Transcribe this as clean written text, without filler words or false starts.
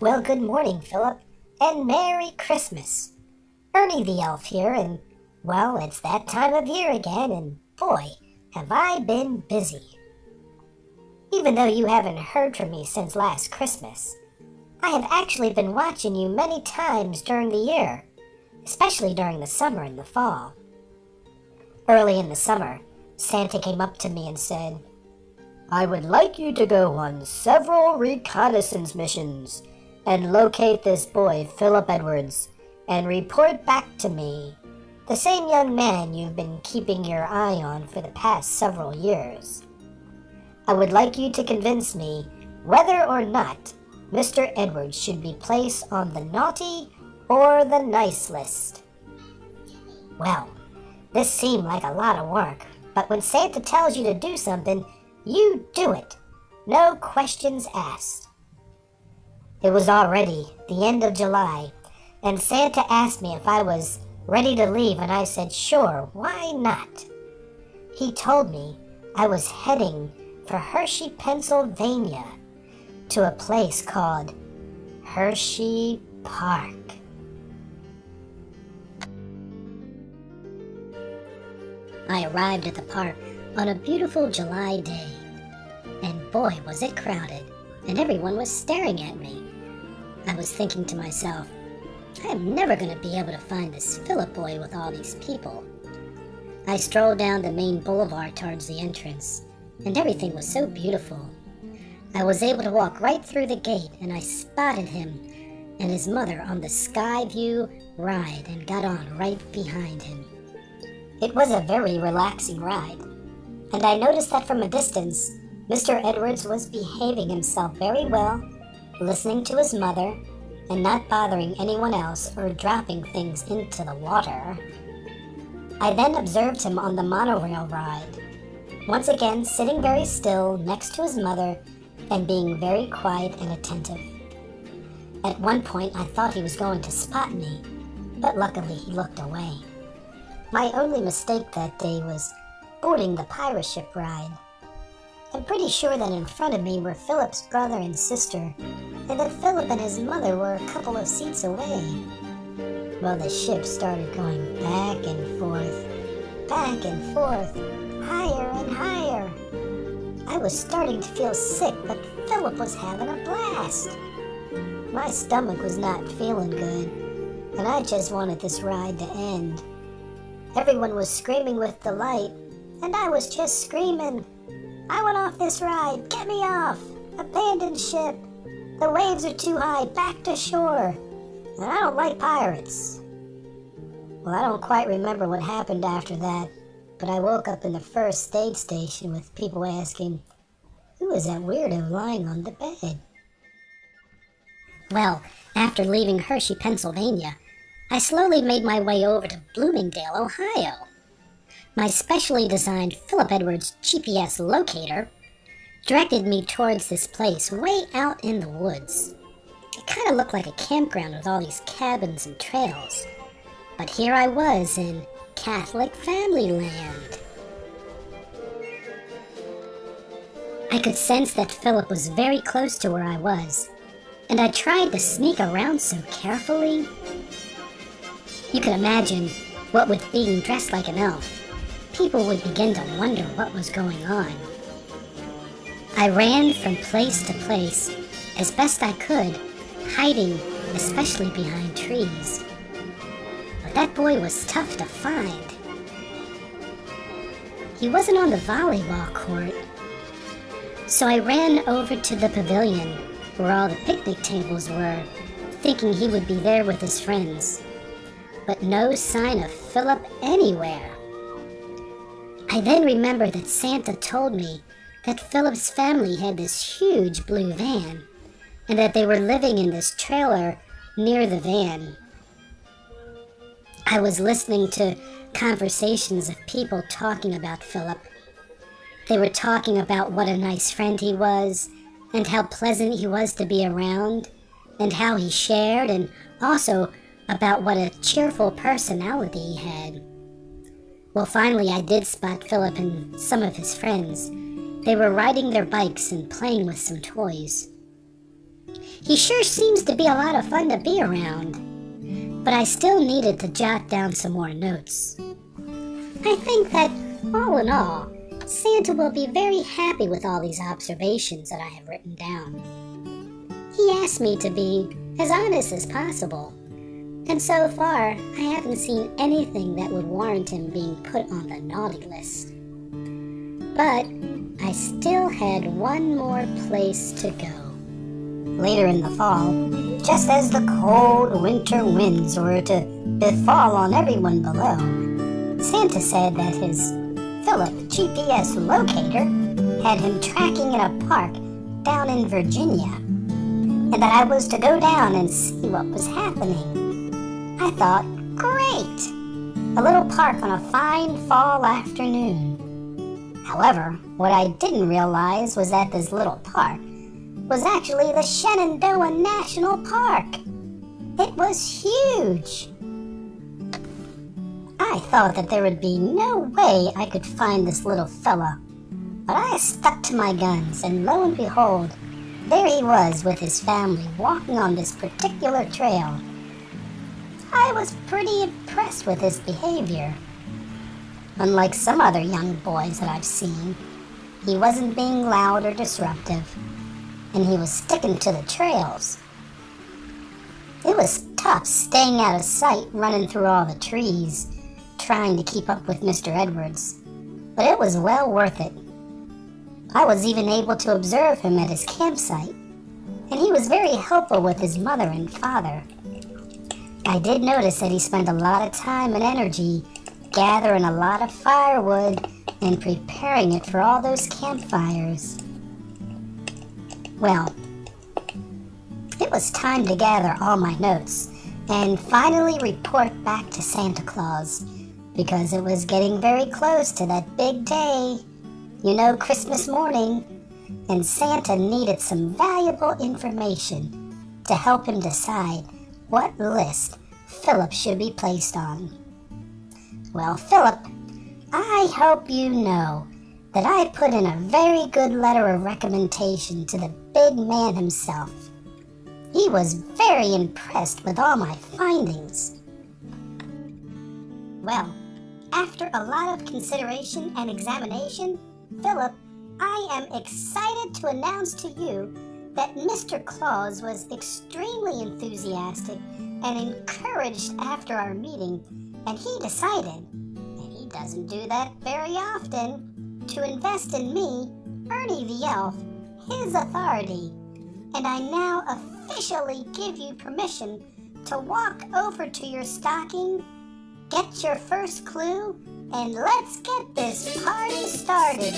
Well, good morning, Philip, and Merry Christmas. Ernie the Elf here, and, well, it's that time of year again, and boy, have I been busy. Even though you haven't heard from me since last Christmas, I have actually been watching you many times during the year, especially during the summer and the fall. Early in the summer, Santa came up to me and said, "I would like you to go on several reconnaissance missions and locate this boy, Philip Edwards, and report back to me, the same young man you've been keeping your eye on for the past several years. I would like you to convince me whether or not Mr. Edwards should be placed on the naughty or the nice list." Well, this seemed like a lot of work, but when Santa tells you to do something, you do it. No questions asked. It was already the end of July, and Santa asked me if I was ready to leave, and I said, sure, why not? He told me I was heading for Hershey, Pennsylvania, to a place called Hershey Park. I arrived at the park on a beautiful July day, and boy was it crowded, and everyone was staring at me. I was thinking to myself, I am never going to be able to find this Philip boy with all these people. I strolled down the main boulevard towards the entrance, and everything was so beautiful. I was able to walk right through the gate, and I spotted him and his mother on the Skyview ride and got on right behind him. It was a very relaxing ride, and I noticed that from a distance, Mr. Edwards was behaving himself very well, listening to his mother, and not bothering anyone else or dropping things into the water. I then observed him on the monorail ride, once again sitting very still next to his mother and being very quiet and attentive. At one point I thought he was going to spot me, but luckily he looked away. My only mistake that day was boarding the pirate ship ride. I'm pretty sure that in front of me were Philip's brother and sister, and that Philip and his mother were a couple of seats away. Well, the ship started going back and forth, higher and higher. I was starting to feel sick, but Philip was having a blast. My stomach was not feeling good, and I just wanted this ride to end. Everyone was screaming with delight, and I was just screaming, "I want off this ride! Get me off! Abandoned ship! The waves are too high! Back to shore! And I don't like pirates!" Well, I don't quite remember what happened after that, but I woke up in the first aid station with people asking, who is that weirdo lying on the bed? Well, after leaving Hershey, Pennsylvania, I slowly made my way over to Bloomingdale, Ohio. My specially designed Philip Edwards GPS locator directed me towards this place way out in the woods. It kind of looked like a campground with all these cabins and trails. But here I was in Catholic family land. I could sense that Philip was very close to where I was, and I tried to sneak around so carefully. You can imagine what with being dressed like an elf, people would begin to wonder what was going on. I ran from place to place as best I could, hiding especially behind trees. But that boy was tough to find. He wasn't on the volleyball court, so I ran over to the pavilion where all the picnic tables were, thinking he would be there with his friends. But no sign of Philip anywhere. I then remembered that Santa told me that Philip's family had this huge blue van, and that they were living in this trailer near the van. I was listening to conversations of people talking about Philip. They were talking about what a nice friend he was, and how pleasant he was to be around, and how he shared, and also about what a cheerful personality he had. Well, finally I did spot Philip and some of his friends. They were riding their bikes and playing with some toys. He sure seems to be a lot of fun to be around. But I still needed to jot down some more notes. I think that, all in all, Santa will be very happy with all these observations that I have written down. He asked me to be as honest as possible, and so far I haven't seen anything that would warrant him being put on the naughty list. But I still had one more place to go. Later in the fall, just as the cold winter winds were to befall on everyone below, Santa said that his Phillips GPS locator had him tracking in a park down in Virginia, and that I was to go down and see what was happening. I thought, great! A little park on a fine fall afternoon. However, what I didn't realize was that this little park was actually the Shenandoah National Park. It was huge. I thought that there would be no way I could find this little fella, but I stuck to my guns, and lo and behold, there he was with his family walking on this particular trail. I was pretty impressed with his behavior. Unlike some other young boys that I've seen, he wasn't being loud or disruptive, and he was sticking to the trails. It was tough staying out of sight, running through all the trees, trying to keep up with Mr. Edwards, but it was well worth it. I was even able to observe him at his campsite, and he was very helpful with his mother and father. I did notice that he spent a lot of time and energy gathering a lot of firewood and preparing it for all those campfires. Well, it was time to gather all my notes and finally report back to Santa Claus, because it was getting very close to that big day, Christmas morning, and Santa needed some valuable information to help him decide what list Philip should be placed on. Well, Philip, I hope you know that I put in a very good letter of recommendation to the big man himself. He was very impressed with all my findings. Well, after a lot of consideration and examination, Philip, I am excited to announce to you that Mr. Claus was extremely enthusiastic and encouraged after our meeting, and he decided, and he doesn't do that very often, to invest in me, Ernie the Elf, his authority. And I now officially give you permission to walk over to your stocking, get your first clue, and let's get this party started